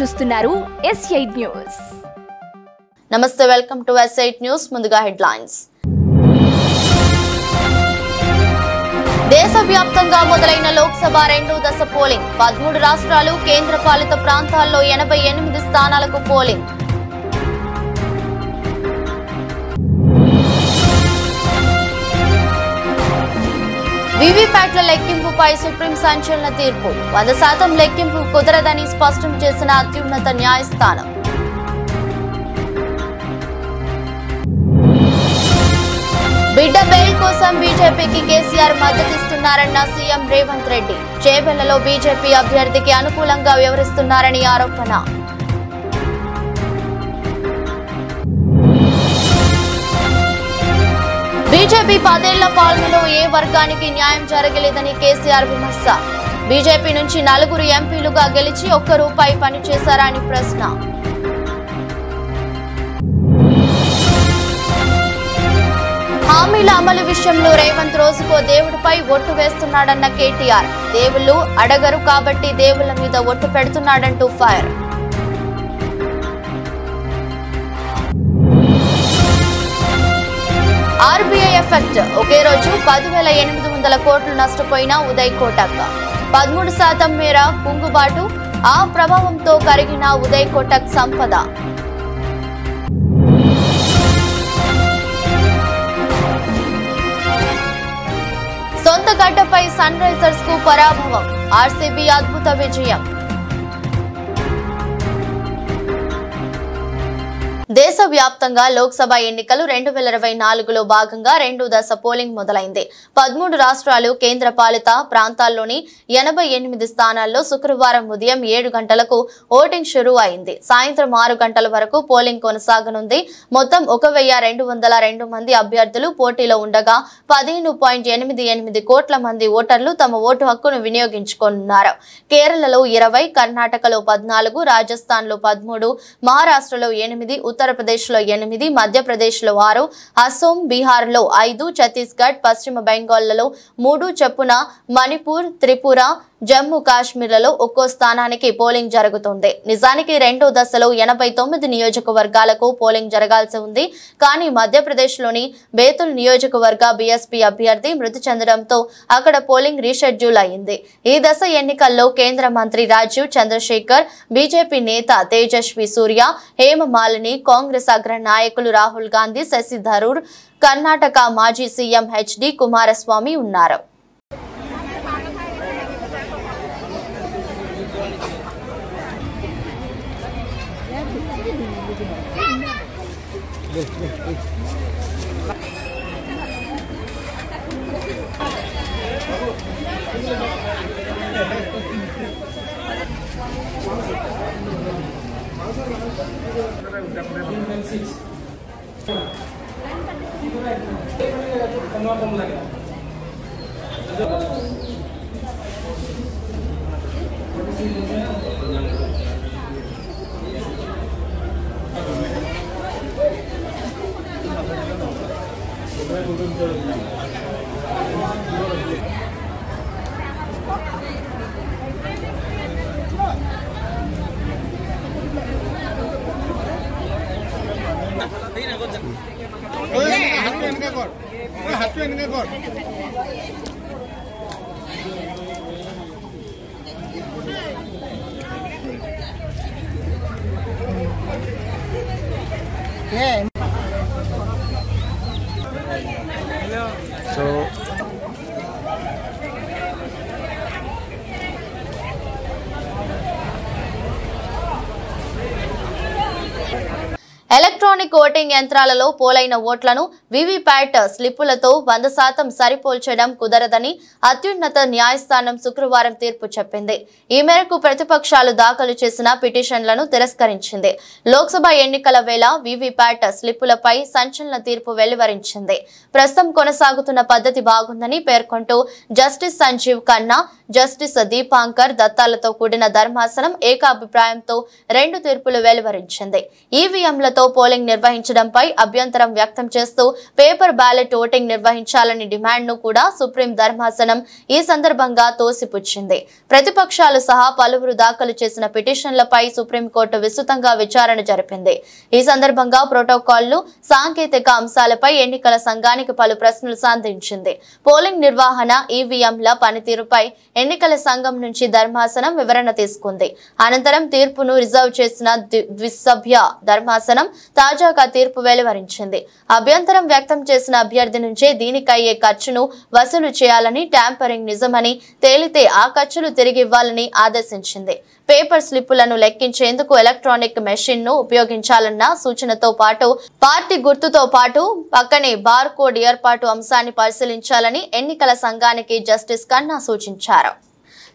చూస్తున్నారు S8 news. నమస్తే, welcome to S8 news. ముందుగా హెడ్లైన్స్. దేశవ్యాప్తంగా మొదలైన లోక్సభ రెండో దశ పోలింగ్. 13 రాష్ట్రాలు, కేంద్ర పాలిత ప్రాంతాల్లో 88 స్థానాలకు పోలింగ్. వీవీప్యాట్ల లెక్కింపుపై సుప్రీం సంచలన తీర్పు. 100% లెక్కింపు కుదరదని స్పష్టం చేసిన అత్యున్నత న్యాయస్థానం. బిడ్డ బెయిల్ కోసం బీజేపీకి కేసీఆర్ మద్దతిస్తున్నారన్న సీఎం రేవంత్ రెడ్డి. చేవెళ్లలో బీజేపీ అభ్యర్థికి అనుకూలంగా వ్యవహరిస్తున్నారని ఆరోపణ. బీజేపీ 10 ఏళ్ల పాలనలో ఏ వర్గానికి న్యాయం జరగలేదని కేసీఆర్ విమర్శ. బీజేపీ నుంచి 4 ఎంపీలుగా గెలిచి ₹1 పనిచేశారా అని ప్రశ్న. హామీల అమలు విషయంలో రేవంత్ రోజుకో దేవుడిపై ఒట్టు వేస్తున్నాడన్న కేటీఆర్. దేవుళ్ళు అడగరు కాబట్టి దేవుళ్ల మీద ఒట్టు పెడుతున్నాడంటూ ఫైర్. RBI effect. ఒకే రోజు 10,800 కోట్లు నష్టపోయిన ఉదయ్ కోటక్. 13% మేర కుంగుబాటు. ఆ ప్రభావంతో కరిగిన ఉదయ్ కోటక్ సంపద. సొంత గడ్డపై సన్ రైజర్స్ కు పరాభవం. ఆర్సీబీ అద్భుత విజయం. దేశవ్యాప్తంగా లోక్సభ ఎన్నికలు 2024లో భాగంగా రెండో దశ పోలింగ్ మొదలైంది. 13 రాష్ట్రాలు, కేంద్ర పాలిత ప్రాంతాల్లోని 88 స్థానాల్లో శుక్రవారం ఉదయం 7 గంటలకు ఓటింగ్ షురూ అయింది. సాయంత్రం 6 గంటల వరకు పోలింగ్ కొనసాగనుంది. మొత్తం 1202 మంది అభ్యర్థులు పోటీలో ఉండగా 15.88 కోట్ల మంది ఓటర్లు తమ ఓటు హక్కును వినియోగించుకోనున్నారు. కేరళలో 20, కర్ణాటకలో 14, రాజస్థాన్లో 13, మహారాష్ట్రలో 8, ఉత్తరప్రదేశ్లో 8, మధ్యప్రదేశ్లో 6, అసోం, బీహార్లో 5, ఛత్తీస్గఢ్, పశ్చిమ బెంగాల్లో 3 చొప్పున, మణిపూర్, త్రిపుర, జమ్మూ కాశ్మీర్లలో ఒక్కో స్థానానికి పోలింగ్ జరుగుతుంది. నిజానికి రెండో దశలో 89 నియోజకవర్గాలకు పోలింగ్ జరగాల్సి ఉంది. కానీ మధ్యప్రదేశ్లోని బేతుల్ నియోజకవర్గ బీఎస్పీ అభ్యర్థి మృతి చెందడంతో అక్కడ పోలింగ్ రీషెడ్యూల్ అయింది. ఈ దశ ఎన్నికల్లో కేంద్ర మంత్రి రాజీవ్ చంద్రశేఖర్, బీజేపీ నేత తేజస్వి సూర్య, హేమమాలిని, కాంగ్రెస్ అగ్ర నాయకులు రాహుల్ గాంధీ, శశి థరూర్, కర్ణాటక మాజీ సీఎం హెచ్డి కుమారస్వామి ఉన్నారు. ఎలక్ట్రానిక్ ఓటింగ్ యంత్రాలలో పోలైన ఓట్లను వీవీప్యాట్ స్లిప్పులతో 100% సరిపోల్చడం కుదరదని అత్యున్నత న్యాయస్థానం శుక్రవారం తీర్పు చెప్పింది. ఈ మేరకు ప్రతిపక్షాలు దాఖలు చేసిన పిటిషన్లను తిరస్కరించింది. లోక్సభ ఎన్నికల వేళ వీవీప్యాట్ స్లిప్పులపై సంచలన తీర్పు వెలువరించింది. ప్రస్తుతం కొనసాగుతున్న పద్ధతి బాగుందని పేర్కొంటూ జస్టిస్ సంజీవ్ ఖన్నా, జస్టిస్ దీపాంకర్ దత్తాలతో కూడిన ధర్మాసనం ఏకాభిప్రాయంతో 2 తీర్పులు వెలువరించింది. ఈవీఎంలతో పోలింగ్ నిర్వహించడంపై అభ్యంతరం వ్యక్తం చేస్తూ పేపర్ బ్యాలెట్ ఓటింగ్ నిర్వహించాలని డిమాండ్ను కూడా సుప్రీం ధర్మాసనం ఈ సందర్భంగా తోసిపుచ్చింది. ప్రతిపక్షాలు సహా పలువురు దాఖలు చేసిన పిటిషన్లపై సుప్రీంకోర్టు విస్తృతంగా విచారణ జరిపింది. ఈ సందర్భంగా ప్రోటోకాల్లు, సాంకేతిక అంశాలపై ఎన్నికల సంఘానికి పలు ప్రశ్నలు సంధించింది. పోలింగ్ నిర్వహణ, ఈవీఎంల పనితీరుపై ఎన్నికల సంఘం నుంచి ధర్మాసనం వివరణ తీసుకుంది. అనంతరం తీర్పును రిజర్వ్ చేసిన ద్విసభ్య ధర్మాసనం తాజాగా తీర్పు వెలువరించింది. అభ్యంతరం వ్యక్తం చేసిన అభ్యర్థి నుంచే దీనికయ్యే ఖర్చును వసూలు చేయాలని, ట్యాంపరింగ్ నిజమని తేలితే ఆ ఖర్చులు తిరిగి ఇవ్వాలని ఆదేశించింది. పేపర్ స్లిప్పులను లెక్కించేందుకు ఎలక్ట్రానిక్ మెషిన్ ను ఉపయోగించాలన్న సూచనతో పాటు పార్టీ గుర్తుతో పాటు పక్కనే బార్ కోడ్ ఏర్పాటు అంశాన్ని పరిశీలించాలని ఎన్నికల సంఘానికి జస్టిస్ కన్నా సూచించారు.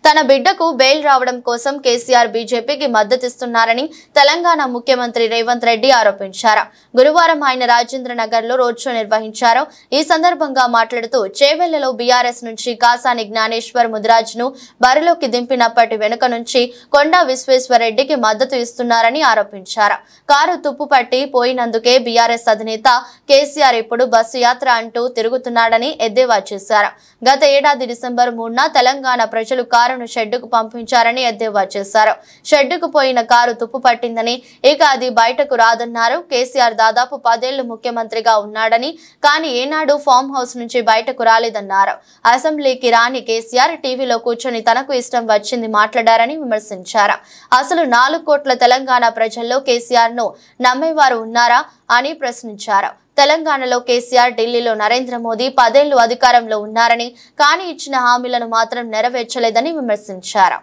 తన బిడ్డకు బెయిల్ రావడం కోసం కేసీఆర్ బీజేపీకి మద్దతిస్తున్నారని తెలంగాణ ముఖ్యమంత్రి రేవంత్ రెడ్డి ఆరోపించారు. గురువారం ఆయన రాజేంద్ర నగర్ లో రోడ్ షో నిర్వహించారు. ఈ సందర్భంగా మాట్లాడుతూ చేవెళ్లలో బీఆర్ఎస్ నుంచి కాసాని జ్ఞానేశ్వర్ ముదిరాజ్ ను బరిలోకి దింపినప్పటి వెనుక నుంచి కొండా విశ్వేశ్వరరెడ్డికి మద్దతు ఇస్తున్నారని ఆరోపించారు. కారు తుప్పుపట్టి పోయినందుకే బీఆర్ఎస్ అధినేత కేసీఆర్ ఇప్పుడు బస్సు యాత్ర అంటూ తిరుగుతున్నాడని ఎద్దేవా చేశారు. గత ఏడాది డిసెంబర్ 3న తెలంగాణ ప్రజలు కారును షెడ్డుకు పంపించారని ఎద్దేవా చేశారు. షెడ్డుకు పోయిన కారు తుప్పు పట్టిందని, ఇక అది బయటకు రాదన్నారు. కేసీఆర్ దాదాపు 10 ఏళ్లు ముఖ్యమంత్రిగా ఉన్నాడని, కానీ ఏనాడు ఫామ్ హౌస్ నుంచి బయటకు రాలేదన్నారు. అసెంబ్లీకి రాని కేసీఆర్ టీవీలో కూర్చొని తనకు ఇష్టం వచ్చింది మాట్లాడారని విమర్శించారు. అసలు 4 కోట్ల తెలంగాణ ప్రజల్లో కేసీఆర్ ను నమ్మేవారు ఉన్నారా అని ప్రశ్నించారు. తెలంగాణలో కేసీఆర్, ఢిల్లీలో నరేంద్ర మోదీ 10 ఏళ్లు అధికారంలో ఉన్నారని, కానీ ఇచ్చిన హామీలను మాత్రం నెరవేర్చలేదని విమర్శించారు.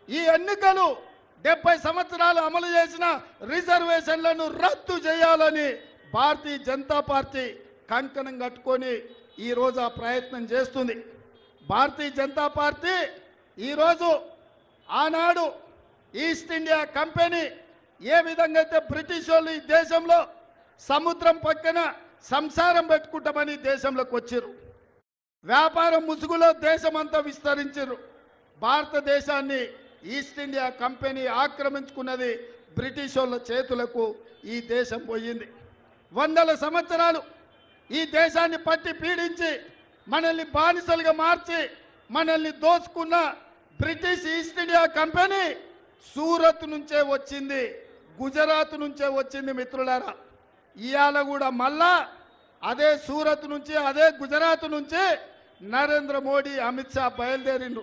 ఈ ఎన్నికలు 70 సంవత్సరాలు అమలు చేసిన రిజర్వేషన్లను రద్దు చేయాలని భారతీయ జనతా పార్టీ కంకణం కట్టుకొని ఈ రోజు ఆ ప్రయత్నం చేస్తుంది. భారతీయ జనతా పార్టీ ఈరోజు ఆనాడు ఈస్ట్ ఇండియా కంపెనీ ఏ విధంగా అయితే బ్రిటిష్ వాళ్ళు ఈ దేశంలో సముద్రం పక్కన సంసారం పెట్టుకుంటామని దేశంలోకి వచ్చారు. వ్యాపారం ముసుగులో దేశమంతా విస్తరించారు. భారతదేశాన్ని ఈస్ట్ ఇండియా కంపెనీ ఆక్రమించుకున్నది. బ్రిటిష్ వాళ్ళ చేతులకు ఈ దేశం పోయింది. 100 సంవత్సరాలు ఈ దేశాన్ని పట్టి పీడించి మనల్ని బానిసలుగా మార్చి మనల్ని దోచుకున్న British east India company Surat నుంచే వచ్చింది, గుజరాత్ నుంచే వచ్చింది. మిత్రులారా, ఇవాళ కూడా మళ్ళా అదే సూరత్ నుంచి, అదే గుజరాత్ నుంచి నరేంద్ర మోడీ, అమిత్ షా బయలుదేరిండు.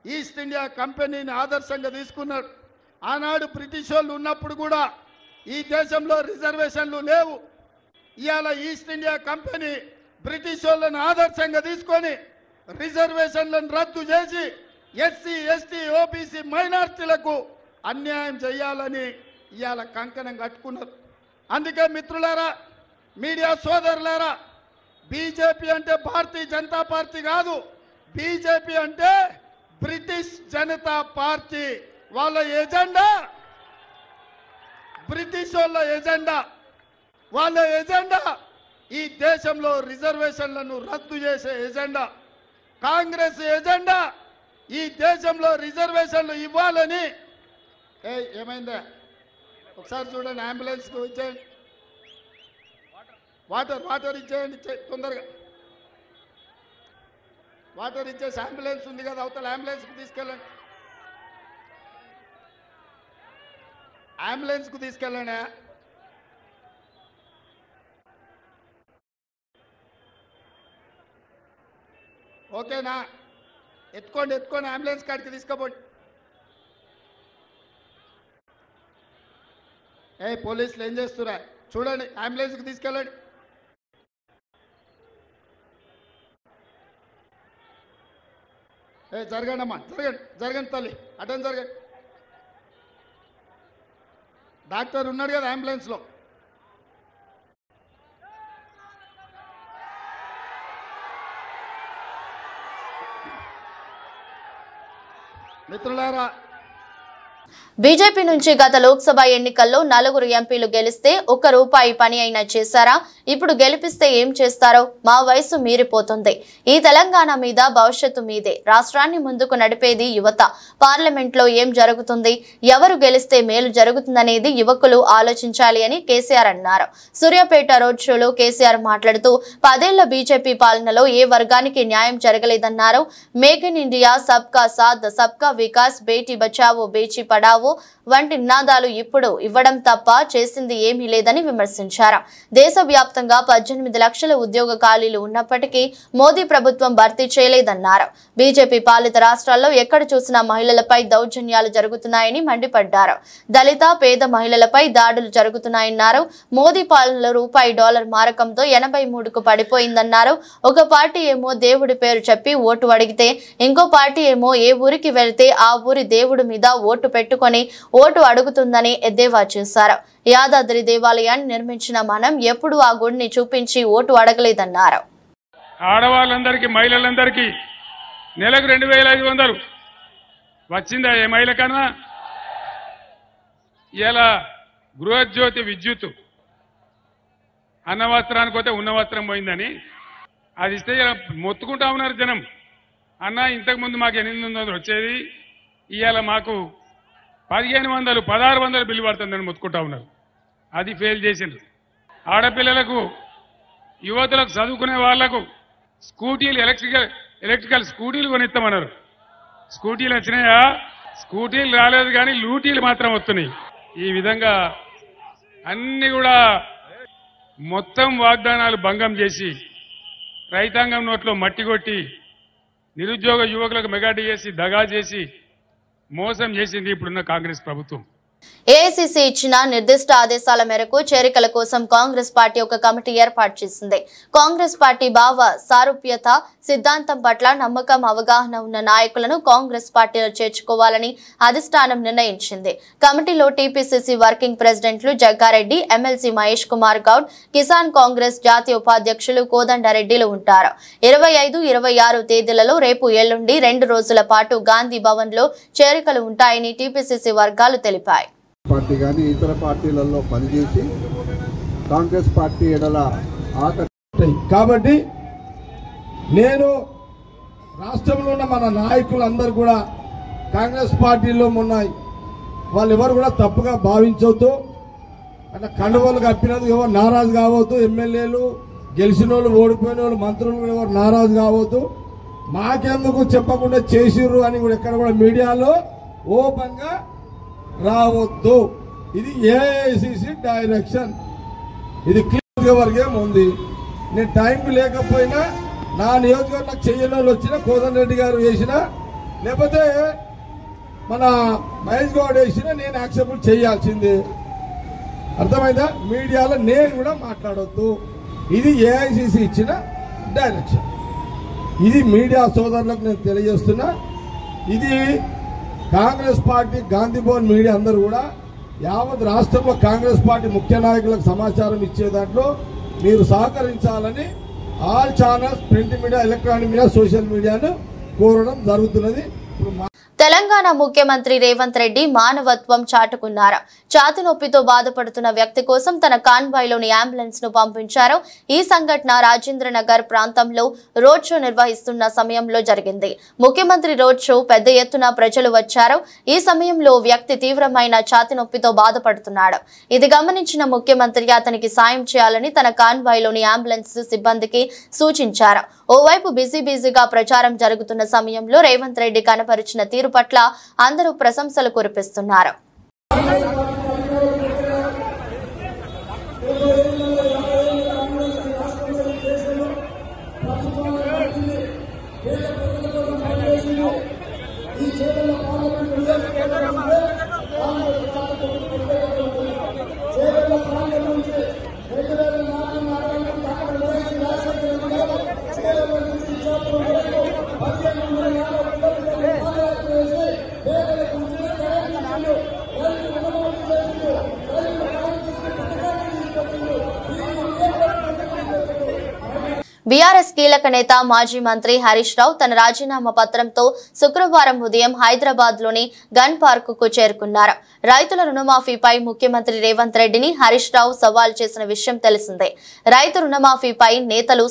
ఈస్ట్ ఇండియా కంపెనీని ఆదర్శంగా తీసుకున్నాడు. ఆనాడు బ్రిటిష్ వాళ్ళు ఉన్నప్పుడు కూడా ఈ దేశంలో రిజర్వేషన్లు లేవు. ఇవాళ ఈస్ట్ ఇండియా కంపెనీ బ్రిటిష్ వాళ్ళని ఆదర్శంగా తీసుకొని రిజర్వేషన్లను రద్దు చేసి ఎస్సీ, ఎస్టీ, ఓబీసీ మైనార్టీలకు అన్యాయం చేయాలని ఇవాళ కంకణం కట్టుకున్నారు. అందుకే మిత్రులారా, మీడియా సోదరులారా, బీజేపీ అంటే భారతీయ జనతా పార్టీ కాదు. బీజేపీ అంటే బ్రిటిష్ జనతా పార్టీ. వాళ్ళ ఎజెండా బ్రిటిష్ వాళ్ళ ఎజెండా. వాళ్ళ ఎజెండా ఈ దేశంలో రిజర్వేషన్లను రద్దు చేసే ఎజెండా. కాంగ్రెస్ ఎజెండా ఈ దేశంలో రిజర్వేషన్లు ఇవ్వాలని. ఏమైందా ఒకసారి చూడండి. అంబులెన్స్కు ఇచ్చేయండి, వాటర్ ఇచ్చేయండి తొందరగా. వాటర్ ఇచ్చేసి అంబులెన్స్ ఉంది కదా అవతల, అంబులెన్స్కు తీసుకెళ్ళండి. అంబులెన్స్కు తీసుకెళ్ళండి. ఓకేనా? ఎత్తుకోండి అంబులెన్స్ కాడికి తీసుకుపోండి. పోలీసులు ఏం చేస్తురా చూడండి. అంబులెన్స్కి తీసుకెళ్ళండి. జరగండి అమ్మా, జరగండి తల్లి, అటెండ్ జరగండి. డాక్టర్ ఉన్నాడు కదా అంబులెన్స్లో. మిత్రులారా, బీజేపీ నుంచి గత లోక్సభ ఎన్నికల్లో 4 ఎంపీలు గెలిస్తే ₹1 పని అయినా చేశారా? ఇప్పుడు గెలిపిస్తే ఏం చేస్తారో? మా వయసు మీరిపోతుంది. ఈ తెలంగాణ మీద భవిష్యత్తు మీదే. రాష్ట్రాన్ని ముందుకు నడిపేది యువత. పార్లమెంట్లో ఏం జరుగుతుంది, ఎవరు గెలిస్తే మేలు జరుగుతుందనేది యువకులు ఆలోచించాలి అని కేసీఆర్ అన్నారు. సూర్యాపేట రోడ్ షోలో కేసీఆర్ మాట్లాడుతూ 10 ఏళ్ల బీజేపీ పాలనలో ఏ వర్గానికి న్యాయం జరగలేదన్నారు. మేక్ ఇన్ ఇండియా, సబ్కా సాథ్, సబ్కా వికాస్, బేటీ బచావో బేటీ పడావో వంటి నినాదాలు ఇప్పుడు ఇవ్వడం తప్ప చేసింది ఏమీ లేదని విమర్శించారు. దేశవ్యాప్తంగా 18 లక్షల ఉద్యోగ ఖాళీలు ఉన్నప్పటికీ మోదీ ప్రభుత్వం భర్తీ చేయలేదన్నారు. బీజేపీ పాలిత రాష్ట్రాల్లో ఎక్కడ చూసినా మహిళలపై దౌర్జన్యాలు జరుగుతున్నాయని మండిపడ్డారు. దళిత, పేద మహిళలపై దాడులు జరుగుతున్నాయన్నారు. మోదీ పాలనలో రూపాయి-డాలర్ మారకంతో 83కు పడిపోయిందన్నారు. ఒక పార్టీ ఏమో దేవుడి పేరు చెప్పి ఓటు అడిగితే, ఇంకో పార్టీ ఏమో ఏ ఊరికి వెళ్తే ఆ ఊరి దేవుడి మీద ఓటు పెట్టుకొని ఓటు అడుగుతుందని ఎద్దేవా చేశారు. యాదాద్రి దేవాలయాన్ని నిర్మించిన మనం ఎప్పుడు ఆ గుడిని చూపించి ఓటు అడగలేదన్నారు. ఆడవాళ్ళందరికీ, మహిళలందరికీ నెలకు 2500 వచ్చిందా ఏ మహిళ కన్నా? ఇలా గృహజ్యోతి విద్యుత్ అన్న వస్త్రానికి పోతే ఉన్న వస్త్రం పోయిందని అది ఇస్తే మొత్తుకుంటా ఉన్నారు జనం. అన్న ఇంతకుముందు మాకు 800 వచ్చేది, ఇవాళ మాకు 1500, 1600 బిల్లు పడుతుందని మొత్తుకుంటా ఉన్నారు. అది ఫెయిల్ చేసిండ్రు. ఆడపిల్లలకు, యువతులకు, చదువుకునే వాళ్లకు స్కూటీలు, ఎలక్ట్రికల్ స్కూటీలు కొనిస్తామన్నారు. స్కూటీలు వచ్చినాయా? స్కూటీలు రాలేదు, కానీ లూటీలు మాత్రం వస్తున్నాయి. ఈ విధంగా అన్ని కూడా మొత్తం వాగ్దానాలు భంగం చేసి, రైతాంగం నోట్లో మట్టి కొట్టి, నిరుద్యోగ యువకులకు మెగా డిఎస్సి దగా చేసి మోసం చేసింది ఇప్పుడున్న కాంగ్రెస్ ప్రభుత్వం. ఏఐసీసీ ఇచ్చిన నిర్దిష్ట ఆదేశాల మేరకు చేరికల కోసం కాంగ్రెస్ పార్టీ ఒక కమిటీ ఏర్పాటు చేసింది. కాంగ్రెస్ పార్టీ భావ సారూప్యత సిద్ధాంతం పట్ల నమ్మకం, అవగాహన ఉన్న నాయకులను కాంగ్రెస్ పార్టీలో చేర్చుకోవాలని అధిష్టానం నిర్ణయించింది. కమిటీలో టీపీసీసీ వర్కింగ్ ప్రెసిడెంట్లు జగ్గారెడ్డి, ఎమ్మెల్సీ మహేష్ కుమార్ గౌడ్, కిసాన్ కాంగ్రెస్ జాతీయ ఉపాధ్యక్షులు కోదండరెడ్డిలు ఉంటారు. 25, 26 తేదీలలో రేపు, ఎల్లుండి 2 రోజుల పాటు గాంధీ భవన్ లో చేరికలు ఉంటాయని టీపీసీసీ వర్గాలు తెలిపాయి. పార్టీ కానీ ఇతర పార్టీలలో పనిచేసి కాంగ్రెస్ పార్టీ ఎడల కాబట్టి నేను రాష్ట్రంలో ఉన్న మన నాయకులందరూ కూడా కాంగ్రెస్ పార్టీలో ఉన్నాయి. వాళ్ళు ఎవరు కూడా తప్పుగా భావించవద్దు. అంటే కండువలు కప్పినందుకు ఎవరు నారాజు కావద్దు. ఎమ్మెల్యేలు గెలిచిన వాళ్ళు, ఓడిపోయిన వాళ్ళు, మంత్రులు కూడా ఎవరు నారాజు కావద్దు. మాకెందుకు చెప్పకుండా చేసిర్రు అని కూడా ఎక్కడ కూడా మీడియాలో ఓపెన్గా రావద్దు. ఇది ఏఐసిసి డైరెక్షన్. ఇది క్లియర్ వర్గం ఉంది. నేను టైంకి లేకపోయినా నా నియోజకవర్గం చెయ్యని వాళ్ళు వచ్చినా, కోదండరెడ్డి గారు వేసినా, లేకపోతే మన మహేష్ గౌడ్ వేసినా నేను యాక్సెప్ట్ చేయాల్సిందే. అర్థమైందా? మీడియాలో నేను కూడా మాట్లాడొద్దు. ఇది ఏఐసిసి ఇచ్చిన డైరెక్షన్. ఇది మీడియా సోదరులకు నేను తెలియజేస్తున్నా. ఇది కాంగ్రెస్ పార్టీ, గాంధీ భవన్ మీడియా అందరూ కూడా యావత్ రాష్ట్రంలో కాంగ్రెస్ పార్టీ ముఖ్య నాయకులకు సమాచారం ఇచ్చే దాంట్లో మీరు సహకరించాలని all channels, print media, electronic media, social మీడియాను కోరడం జరుగుతున్నది. తెలంగాణ ముఖ్యమంత్రి రేవంత్ రెడ్డి మానవత్వం చాటుకున్నారు. ఛాతీ నొప్పితో బాధపడుతున్న వ్యక్తి కోసం తన కాన్వాయ్లోని అంబులెన్స్ ను పంపించారు. ఈ సంఘటన రాజేంద్ర నగర్ ప్రాంతంలో రోడ్ షో నిర్వహిస్తున్న సమయంలో జరిగింది. ముఖ్యమంత్రి రోడ్ షో పెద్ద ఎత్తున ప్రజలు వచ్చారు. ఈ సమయంలో వ్యక్తి తీవ్రమైన ఛాతీ నొప్పితో బాధపడుతున్నాడు. ఇది గమనించిన ముఖ్యమంత్రి అతనికి సాయం చేయాలని తన కాన్వాయ్లోని అంబులెన్స్ సిబ్బందికి సూచించారు. ఓవైపు బిజీగా ప్రచారం జరుగుతున్న సమయంలో రేవంత్ రెడ్డి కనపరిచిన తీరు పట్ల అందరూ ప్రశంసలు కురిపిస్తున్నారు. బీఆర్ఎస్ కీలక నేత మాజీ మంత్రి హరీష్ రావు తన రాజీనామా పత్రంతో శుక్రవారం ఉదయం హైదరాబాద్ లోని గన్ పార్క్ కు చేరుకున్నారు. రైతుల రుణమాఫీపై ముఖ్యమంత్రి రేవంత్ రెడ్డిని హరీష్ రావు సవాల్ చేసిన విషయం తెలిసిందే. రైతు రుణమాఫీపై నేతలు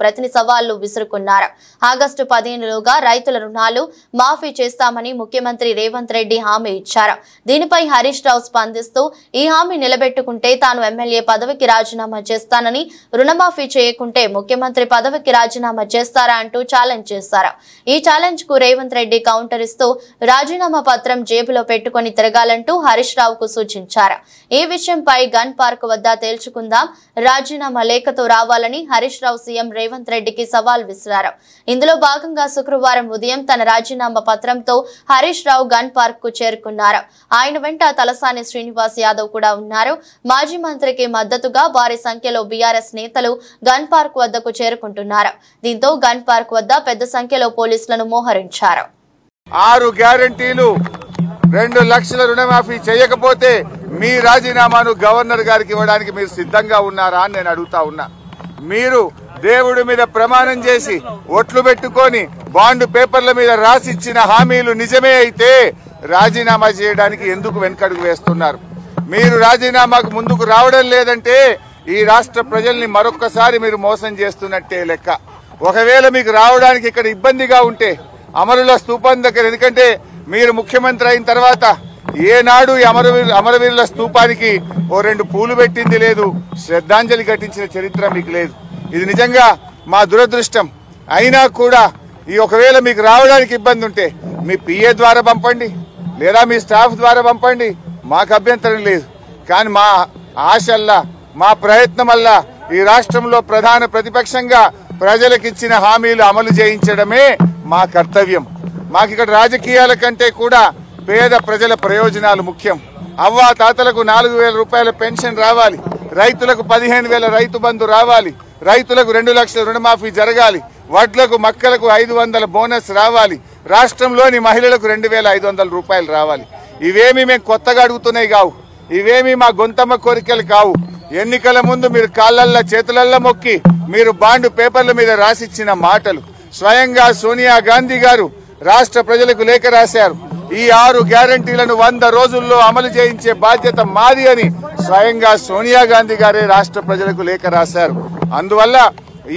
ప్రతిని సవాళ్లు విసురుకున్నారు. ఆగస్టు 15లోగా రైతుల రుణాలు మాఫీ చేస్తామని ముఖ్యమంత్రి రేవంత్ రెడ్డి హామీ ఇచ్చారు. దీనిపై హరీష్ రావు స్పందిస్తూ ఈ హామీ నిలబెట్టుకుంటే తాను ఎమ్మెల్యే పదవికి రాజీనామా చేస్తానని, రుణమాఫీ చేయకుంటే ముఖ్యమంత్రి పదవికి రాజీనామా చేస్తారా అంటూ ఛాలెంజ్ చేశారు. ఈ ఛాలెంజ్ కు రేవంత్ రెడ్డి కౌంటర్ ఇస్తూ రాజీనామా పత్రం జేబులో పెట్టుకుని తిరగాలంటూ హరీష్ రావుకు సూచించారు. ఈ విషయంపై గన్ పార్క్ వద్ద తేల్చుకుందాం, రాజీనామా లేఖతో రావాలని హరీష్ రావు సీఎం రేవంత్ రెడ్డికి సవాల్ విసిరారు. ఇందులో భాగంగా శుక్రవారం ఉదయం తన రాజీనామా పత్రంతో హరీష్ రావు గన్ పార్క్ కు చేరుకున్నారు. ఆయన వెంట తలసాని శ్రీనివాస్ యాదవ్ కూడా ఉన్నారు. మాజీ మంత్రికి మద్దతుగా భారీ సంఖ్యలో బీఆర్ఎస్ నేతలు గన్ పార్క్ వద్దకు చేరుకుంటున్నారు. దీంతో గన్ పార్క్ వద్ద పెద్ద సంఖ్యలో పోలీసులను మోహరించారు. 6 గ్యారంటీలు 2 లక్షల రుణమాఫీ చేయకపోతే మీ రాజీనామాను గవర్నర్ గారికి ఇవ్వడానికి మీరు సిద్ధంగా ఉన్నారా అని నేను అడుగుతా ఉన్నా. మీరు దేవుడి మీద ప్రమాణం చేసి ఒట్లు పెట్టుకొని బాండ్ పేపర్ల మీద రాసిచ్చిన హామీలు నిజమే అయితే రాజీనామా చేయడానికి ఎందుకు వెనకడుగు వేస్తున్నారు? మీరు రాజీనామాకు ముందుకు రావడం లేదంటే ఈ రాష్ట్ర ప్రజల్ని మరొక్కసారి మీరు మోసం చేస్తున్నట్టే లెక్క. ఒకవేళ మీకు రావడానికి ఇక్కడ ఇబ్బందిగా ఉంటే అమరుల స్తూపం దగ్గర, ఎందుకంటే మీరు ముఖ్యమంత్రి అయిన తర్వాత ఏనాడు ఈ అమరవీరుల స్తూపానికి 2 పూలు పెట్టింది లేదు, శ్రద్ధాంజలి ఘటించిన చరిత్ర మీకు లేదు. ఇది నిజంగా మా దురదృష్టం. అయినా కూడా ఈ ఒకవేళ మీకు రావడానికి ఇబ్బంది ఉంటే మీ పిఏ ద్వారా పంపండి, లేదా మీ స్టాఫ్ ద్వారా పంపండి, మాకు అభ్యంతరం లేదు. కానీ మా ఆశల్లా, మా ప్రయత్నం వల్ల ఈ రాష్ట్రంలో ప్రధాన ప్రతిపక్షంగా ప్రజలకిచ్చిన హామీలు అమలు చేయించడమే మా కర్తవ్యం. మాకు ఇక్కడ రాజకీయాల కంటే కూడా పేద ప్రజల ప్రయోజనాలు ముఖ్యం. అవ్వా తాతలకు 4,000 రూపాయల పెన్షన్ రావాలి, రైతులకు 15,000 రైతు బంధు రావాలి, రైతులకు 2 లక్షల రుణమాఫీ జరగాలి, వడ్లకు మక్కలకు 500 బోనస్ రావాలి, రాష్ట్రంలోని మహిళలకు 2,500 రూపాయలు రావాలి. ఇవేమీ మేము కొత్తగా అడుగుతున్నాయి కావు, ఇవేమీ మా గొంతమ్మ కోరికలు కావు. ఎన్నికల ముందు మీరు కాళ్ళల్లా చేతులల్లా మొక్కి మీరు బాండ్ పేపర్ల మీద రాసిచ్చిన మాటలు. స్వయంగా సోనియా గాంధీ గారు రాష్ట్ర ప్రజలకు లేఖ రాశారు. ఈ 6 గ్యారంటీలను 100 రోజుల్లో అమలు చేయించే బాధ్యత మాది అని స్వయంగా సోనియా గాంధీ గారే రాష్ట్ర ప్రజలకు లేఖ రాశారు. అందువల్ల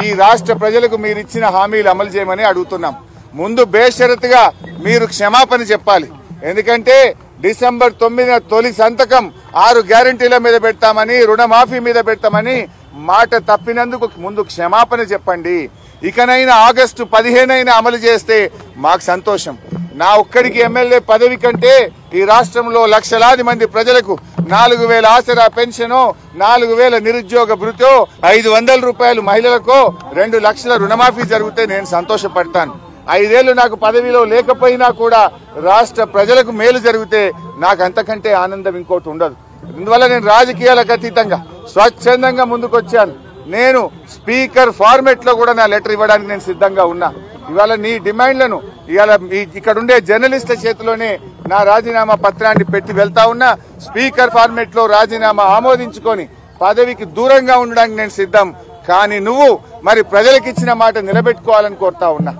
ఈ రాష్ట్ర ప్రజలకు మీరు ఇచ్చిన హామీలు అమలు చేయమని అడుగుతున్నాం. ముందు బేషరతుగా మీరు క్షమాపణ చెప్పాలి. ఎందుకంటే డిసెంబర్ 9న తొలి సంతకం 6 గ్యారంటీల మీద పెడతామని, రుణమాఫీ మీద పెడతామని మాట తప్పినందుకు ముందు క్షమాపణ చెప్పండి. ఇకనైనా ఆగస్టు 15 అమలు చేస్తే మాకు సంతోషం. నా ఒక్కడికి ఎమ్మెల్యే పదవి కంటే ఈ రాష్ట్రంలో లక్షలాది మంది ప్రజలకు 4,000 ఆసరా పెన్షనో, 4,000 నిరుద్యోగ భృతో, 500 రూపాయలు మహిళలకో, 2 లక్షల రుణమాఫీ జరిగితే నేను సంతోషపడతాను. 5 ఏళ్లు నాకు పదవిలో లేకపోయినా కూడా రాష్ట్ర ప్రజలకు మేలు జరిగితే నాకు అంతకంటే ఆనందం ఇంకోటి ఉండదు. అందువల్ల నేను రాజకీయాలకు అతీతంగా స్వచ్ఛందంగా ముందుకొచ్చాను. నేను స్పీకర్ ఫార్మెట్ లో కూడా నా లెటర్ ఇవ్వడానికి నేను సిద్ధంగా ఉన్నా. ఇవాళ నీ డిమాండ్లను ఇవాళ ఇక్కడ ఉండే జర్నలిస్టుల చేతిలోనే నా రాజీనామా పత్రాన్ని పెట్టి వెళ్తా ఉన్నా. స్పీకర్ ఫార్మెట్ లో రాజీనామా ఆమోదించుకొని పదవికి దూరంగా ఉండడానికి నేను సిద్ధం. కానీ నువ్వు మరి ప్రజలకు ఇచ్చిన మాట నిలబెట్టుకోవాలని కోరుతా ఉన్నా.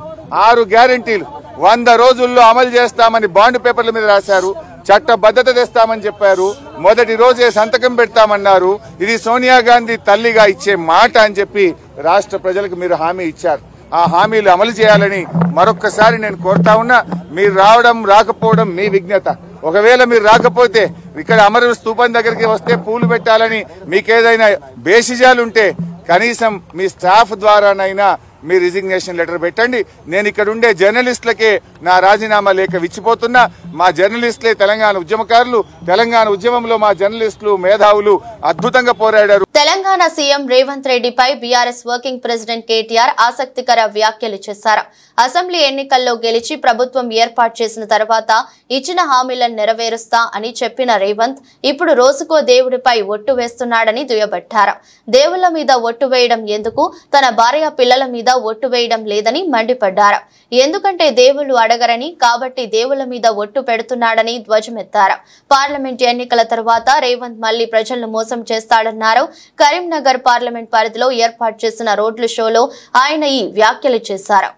6 గ్యారంటీలు 100 రోజుల్లో అమలు చేస్తామని బాండ్ పేపర్ల మీద రాశారు. చట్టబద్ధత తెస్తామని చెప్పారు. మొదటి రోజే సంతకం పెడతామన్నారు. ఇది సోనియా గాంధీ తల్లిగా ఇచ్చే మాట అని చెప్పి రాష్ట్ర ప్రజలకు మీరు హామీ ఇచ్చారు. ఆ హామీలు అమలు చేయాలని మరొక్కసారి నేను కోరుతా ఉన్నా. మీరు రావడం రాకపోవడం మీ విజ్ఞత. ఒకవేళ మీరు రాకపోతే ఇక్కడ అమరవీరుల స్తూపం దగ్గరికి వస్తే పూలు పెట్టాలని మీకేదైనా బేసిజాలుంటే కనీసం మీ స్టాఫ్ ద్వారానైనా మీ రిజిగ్నేషన్ లెటర్ పెట్టండి. నేను ఇక్కడ ఉండే జర్నలిస్టులకే నా రాజీనామా లేఖ విచ్చిపోతున్నా. మా జర్నలిస్టులే తెలంగాణ ఉద్యమకారులు. తెలంగాణ ఉద్యమంలో మా జర్నలిస్టులు, మేధావులు అద్భుతంగా పోరాడారు. తెలంగాణ సీఎం రేవంత్ రెడ్డిపై బీఆర్ఎస్ వర్కింగ్ ప్రెసిడెంట్ కేటీఆర్ ఆసక్తికర వ్యాఖ్యలు చేశారు. అసెంబ్లీ ఎన్నికల్లో గెలిచి ప్రభుత్వం ఏర్పాటు చేసిన తర్వాత ఇచ్చిన హామీలను నెరవేరుస్తా అని చెప్పిన రేవంత్ ఇప్పుడు రోజుకో దేవుడిపై ఒట్టు వేస్తున్నాడని దుయ్యబట్టారు. దేవుళ్ల మీద ఒట్టు వేయడం ఎందుకు, తన భార్య పిల్లల మీద ఒట్టు వేయడం లేదని మండిపడ్డారు. ఎందుకంటే దేవుళ్ళు అడగరని, కాబట్టి దేవుళ్ల మీద ఒట్టు పెడుతున్నాడని ధ్వజమెత్తారు. పార్లమెంట్ ఎన్నికల తర్వాత రేవంత్ మళ్లీ ప్రజలను మోసం చేస్తాడన్నారు. కరీంనగర్ పార్లమెంట్ పరిధిలో ఏర్పాటు చేసిన రోడ్లు షోలో ఆయన ఈ వ్యాఖ్యలు చేశారు.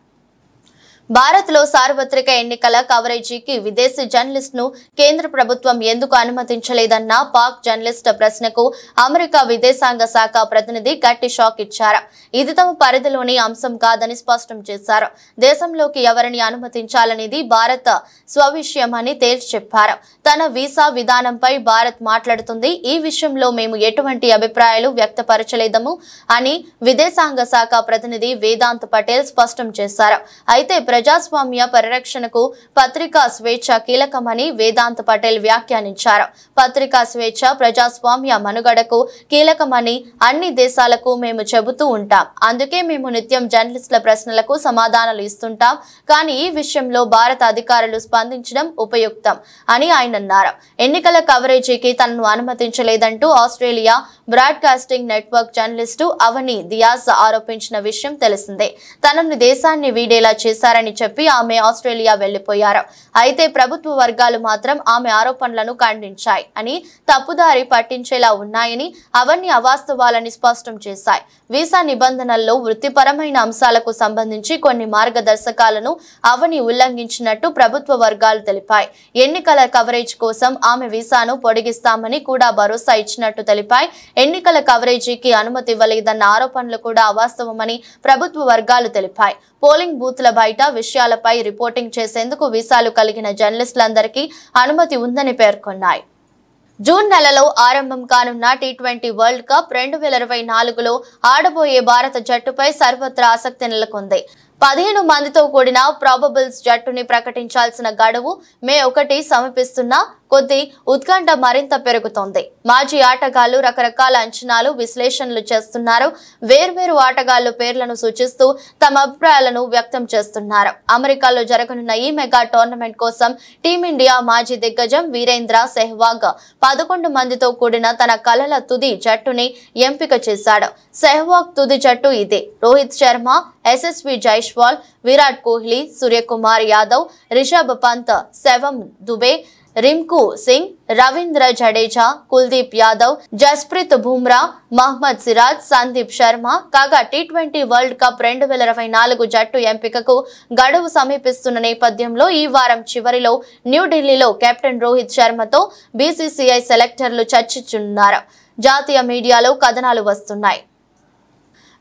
భారత్ లో సార్వత్రిక ఎన్నికల కవరేజీకి విదేశీ జర్నలిస్ట్ ను కేంద్ర ప్రభుత్వం ఎందుకు అనుమతించలేదన్న పాక్ జర్నలిస్ట్ ప్రశ్నకు అమెరికా విదేశాంగ శాఖ ప్రతినిధి గట్టి షాక్ ఇచ్చారు. ఇది తమ పరిధిలోని అంశం కాదని స్పష్టం చేశారు. దేశంలోకి ఎవరిని అనుమతించాలనేది భారత్ స్వవిషయమని తేల్చి చెప్పారు. తన వీసా విధానంపై భారత్ మాట్లాడుతుంది. ఈ విషయంలో మేము ఎటువంటి అభిప్రాయాలు వ్యక్తపరచలేదము అని విదేశాంగ శాఖ ప్రతినిధి వేదాంత్ పటేల్ స్పష్టం చేశారు. అయితే ప్రజాస్వామ్య పరిరక్షణకు పత్రికా స్వేచ్ఛ కీలకమని వేదాంత్ పటేల్ వ్యాఖ్యానించారు. పత్రికా స్వేచ్ఛ ప్రజాస్వామ్య మనుగడకు కీలకమని అన్ని దేశాలకు మేము చెబుతూ ఉంటాం. అందుకే మేము నిత్యం జర్నలిస్టుల ప్రశ్నలకు సమాధానాలు ఇస్తుంటాం. కానీ ఈ విషయంలో భారత అధికారులు స్పందించడం ఉపయుక్తం అని ఆయన అన్నారు. ఎన్నికల కవరేజీకి తనను అనుమతించలేదంటూ ఆస్ట్రేలియా బ్రాడ్కాస్టింగ్ నెట్వర్క్ జర్నలిస్టు అవని దియాజ్ ఆరోపించిన విషయం తెలిసిందే. తనను దేశాన్ని వీడేలా చేశారని చెప్పి ఆమె ఆస్ట్రేలియా వెళ్లిపోయారు. అయితే ప్రభుత్వ వర్గాలు మాత్రం ఆమె ఆరోపణలను ఖండించాయి అని, తప్పుదారి పట్టించేలా ఉన్నాయని, అవన్నీ అవాస్తవాలని స్పష్టం చేశాయి. వీసా నిబంధనల్లో వృత్తిపరమైన అంశాలకు సంబంధించి కొన్ని మార్గదర్శకాలను అవని ఉల్లంఘించినట్టు ప్రభుత్వ వర్గాలు తెలిపాయి. ఎన్నికల కవరేజ్ కోసం ఆమె వీసాను పొడిగిస్తామని కూడా భరోసా ఇచ్చినట్టు తెలిపాయి. ఎన్నికల కవరేజీకి అనుమతి ఇవ్వలేదన్న ఆరోపణలు కూడా అవాస్తవమని ప్రభుత్వ వర్గాలు తెలిపాయి. పోలింగ్ బూత్ల బయట విషయాలపై రిపోర్టింగ్ చేసేందుకు వీసాలు కలిగిన జర్నలిస్టులందరికీ అనుమతి ఉందని పేర్కొన్నాయి. జూన్ నెలలో ఆరంభం కానున్న టీ20 వరల్డ్ కప్ 2024లో ఆడబోయే భారత జట్టుపై సర్వత్రా ఆసక్తి నెలకొంది. 15 మందితో కూడిన ప్రాబబుల్స్ జట్టుని ప్రకటించాల్సిన గడువు మే 1 సమీపిస్తున్నా కొద్ది ఉత్కంఠ మరింత పెరుగుతోంది. మాజీ ఆటగాళ్లు రకరకాల అంచనాలు, విశ్లేషణలు చేస్తున్నారు. వేర్వేరు ఆటగాళ్లు పేర్లను సూచిస్తూ తమ అభిప్రాయాలను వ్యక్తం చేస్తున్నారు. అమెరికాలో జరగనున్న ఈ మెగా టోర్నమెంట్ కోసం టీమిండియా మాజీ దిగ్గజం వీరేంద్ర సెహ్వాగ్ 11 మందితో కూడిన తన కలల తుది జట్టుని ఎంపిక చేశాడు. సెహ్వాగ్ తుది జట్టు ఇదే: రోహిత్ శర్మ, ఎస్ఎస్వి జైస్వాల్, విరాట్ కోహ్లీ, సూర్యకుమార్ యాదవ్, రిషబ్ పంత్, శివం దుబే, రింకు సింగ్, రవీంద్ర జడేజా, కుల్దీప్ యాదవ్, జస్ప్రీత్ బుమ్రా, మహ్మద్ సిరాజ్, సందీప్ శర్మ. కాగా టీ20 వరల్డ్ కప్ 2024 జట్టు ఎంపికకు గడువు సమీపిస్తున్న నేపథ్యంలో ఈ వారం చివరిలో న్యూఢిల్లీలో కెప్టెన్ రోహిత్ శర్మతో బీసీసీఐ సెలెక్టర్లు చర్చించనున్నారు. జాతీయ మీడియాలో కథనాలు వస్తున్నాయి.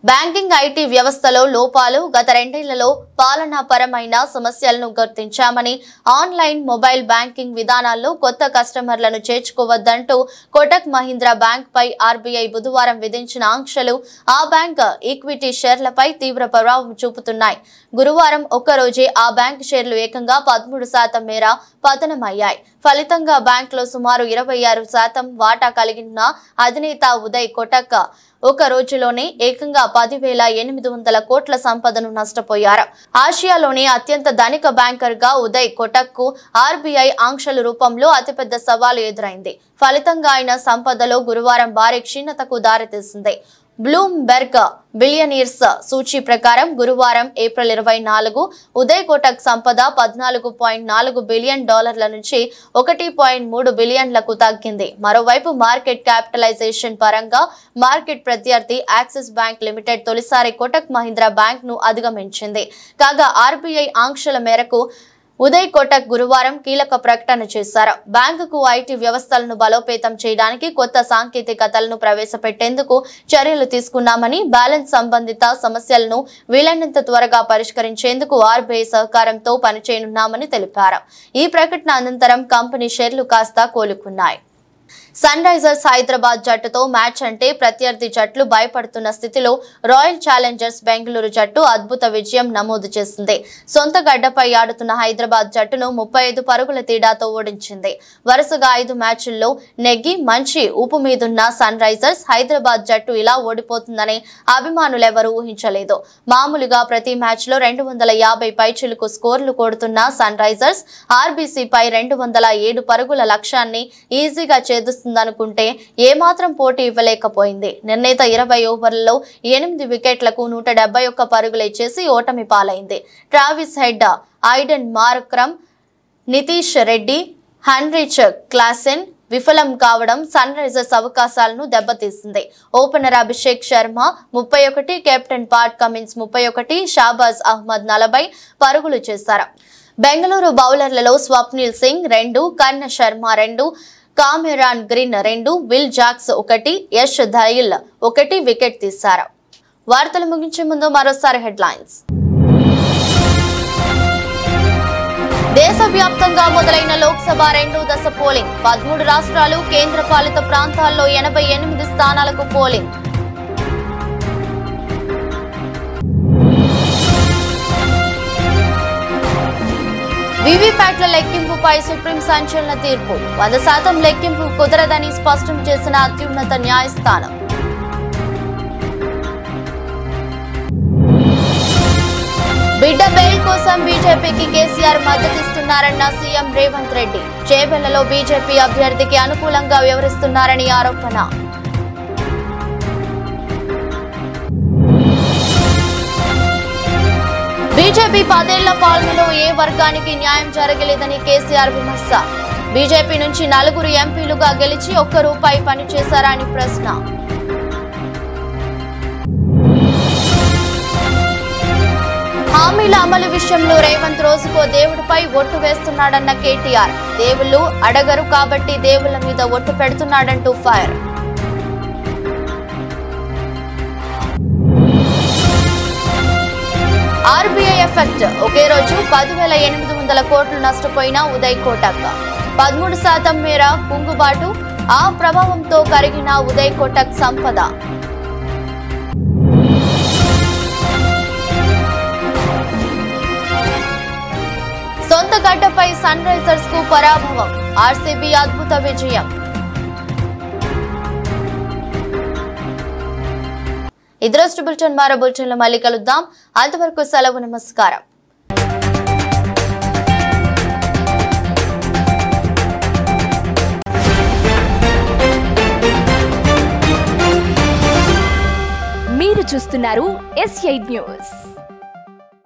బ్యాంకింగ్ ఐటీ వ్యవస్థలో లోపాలు, గత 2 ఏళ్లలో పాలనాపరమైన సమస్యలను గుర్తించామని, ఆన్లైన్ మొబైల్ బ్యాంకింగ్ విధానాల్లో కొత్త కస్టమర్లను చేర్చుకోవద్దంటూ కోటక్ మహీంద్రా బ్యాంక్ పై ఆర్బీఐ బుధవారం విధించిన ఆంక్షలు ఆ బ్యాంక్ ఈక్విటీ షేర్లపై తీవ్ర ప్రభావం చూపుతున్నాయి. గురువారం ఒక్కరోజే ఆ బ్యాంక్ షేర్లు ఏకంగా 13% మేర పతనమయ్యాయి. ఫలితంగా బ్యాంకులో సుమారు 26% వాటా కలిగిన అధినేత ఉదయ్ కోటక్ ఒక రోజులోనే ఏకంగా 10,800 కోట్ల సంపదను నష్టపోయారు. ఆసియాలోని అత్యంత ధనిక బ్యాంకర్ గా ఉదయ్ కోటక్ కు ఆర్బీఐ ఆంక్షల రూపంలో అతిపెద్ద సవాలు ఎదురైంది. ఫలితంగా ఆయన సంపదలో గురువారం భారీ క్షీణతకు దారితీసింది. బ్లూంబెర్గ్ బిలియనీర్స్ సూచీ ప్రకారం గురువారం ఏప్రిల్ 24 ఉదయ్ కోటక్ సంపద $14.4 బిలియన్ నుంచి $1.3 బిలియన్లకు తగ్గింది. మరోవైపు మార్కెట్ క్యాపిటలైజేషన్ పరంగా మార్కెట్ ప్రత్యర్థి యాక్సిస్ బ్యాంక్ లిమిటెడ్ తొలిసారి కోటక్ మహీంద్రా బ్యాంక్ ను అధిగమించింది. కాగా ఆర్బీఐ ఆంక్షల మేరకు ఉదయ్ కోటక్ గురువారం కీలక ప్రకటన చేశారు. బ్యాంకుకు ఐటీ వ్యవస్థలను బలోపేతం చేయడానికి కొత్త సాంకేతికతలను ప్రవేశపెట్టేందుకు చర్యలు తీసుకున్నామని, బ్యాలెన్స్ సంబంధిత సమస్యలను వీలైనంత త్వరగా పరిష్కరించేందుకు ఆర్బీఐ సహకారంతో పనిచేయనున్నామని తెలిపారు. ఈ ప్రకటన అనంతరం కంపెనీ షేర్లు కాస్త కోలుకున్నాయి. సన్ రైజర్స్ హైదరాబాద్ జట్టుతో మ్యాచ్ అంటే ప్రత్యర్థి జట్లు భయపడుతున్న స్థితిలో రాయల్ ఛాలెంజర్స్ బెంగళూరు జట్టు అద్భుత విజయం నమోదు చేసింది. సొంత గడ్డపై ఆడుతున్న హైదరాబాద్ జట్టును 35 పరుగుల తేడాతో ఓడించింది. వరుసగా 5 మ్యాచ్ల్లో నెగ్గి మంచి ఊపు మీదున్న సన్ రైజర్స్ హైదరాబాద్ జట్టు ఇలా ఓడిపోతుందని అభిమానులెవరూ ఊహించలేదు. మామూలుగా ప్రతి మ్యాచ్లో 250 పైచిలుకు స్కోర్లు కొడుతున్న సన్ రైజర్స్ ఆర్బీసీపై 207 పరుగుల లక్ష్యాన్ని ఈజీగా ఛేదిస్తున్న చేస్తుందనుకుంటే ఏమాత్రం పోటీ ఇవ్వలేకపోయింది. నిర్ణీత 20 ఓవర్లలో 8 వికెట్లకు 171 పరుగులు ఇచ్చేసి ఓటమి పాలైంది. Travis Head, Aiden Markram, Nitish Reddy, Heinrich Klaasen విఫలం కావడం సన్ రైజర్స్ అవకాశాలను దెబ్బతీసింది. Opener Abhishek Sharma 31, captain Pat Cummins 31, Shahbaz Ahmed 40 పరుగులు చేశారు. బెంగళూరు బౌలర్లలో Swapnil Singh 2, Karn Sharma 2, Cameron Green 2, Will Jacks 1, Yash Dayal 1 wicket తీశారు. వార్తలు ముగించే ముందు మరోసారి హెడ్లైన్స్. దేశవ్యాప్తంగా మొదలైన లోక్సభ 2వ దశ పోలింగ్. 13 రాష్ట్రాలు, కేంద్ర పాలిత ప్రాంతాల్లో 88 స్థానాలకు పోలింగ్. వీవీప్యాట్ల లెక్కింపుపై సుప్రీం సంచలన తీర్పు. 100% లెక్కింపు కుదరదని స్పష్టం చేసిన అత్యున్నత న్యాయస్థానం. బిడ్డ బెయిల్ కోసం బీజేపీకి కేసీఆర్ మద్దతిస్తున్నారన్న సీఎం రేవంత్ రెడ్డి. చేవెళ్లలో బీజేపీ అభ్యర్థికి అనుకూలంగా వ్యవహరిస్తున్నారని ఆరోపణ. బీజేపీ 10 ఏళ్ల పాలనలో ఏ వర్గానికి న్యాయం జరగలేదని కేసీఆర్ విమర్శ. బీజేపీ నుంచి 4 ఎంపీలుగా గెలిచి ₹1 పనిచేశారా అని ప్రశ్న. హామీల అమలు విషయంలో రేవంత్ రోజుకో దేవుడిపై ఒట్టు వేస్తున్నాడన్న కేటీఆర్. దేవుళ్ళు అడగరు కాబట్టి దేవుళ్ల మీద ఒట్టు పెడుతున్నాడంటూ ఫైర్. RBI effect. ఒకే రోజు 10,800 కోట్లు నష్టపోయిన ఉదయ్ కోటక్. 13% మేర కుంగుబాటు. ఆ ప్రభావంతో కరిగిన ఉదయ్ కోటక్ సంపద. సొంత గడ్డపై సన్ రైజర్స్ కు పరాభవం. ఆర్సీబీ అద్భుత విజయం. ఇదృష్టి బులెటిన్ మరో బులెటిన్లో మళ్ళీ కలుద్దాం. అంతవరకు సెలవు, నమస్కారం. మీరు చూస్తున్నారు S8 న్యూస్.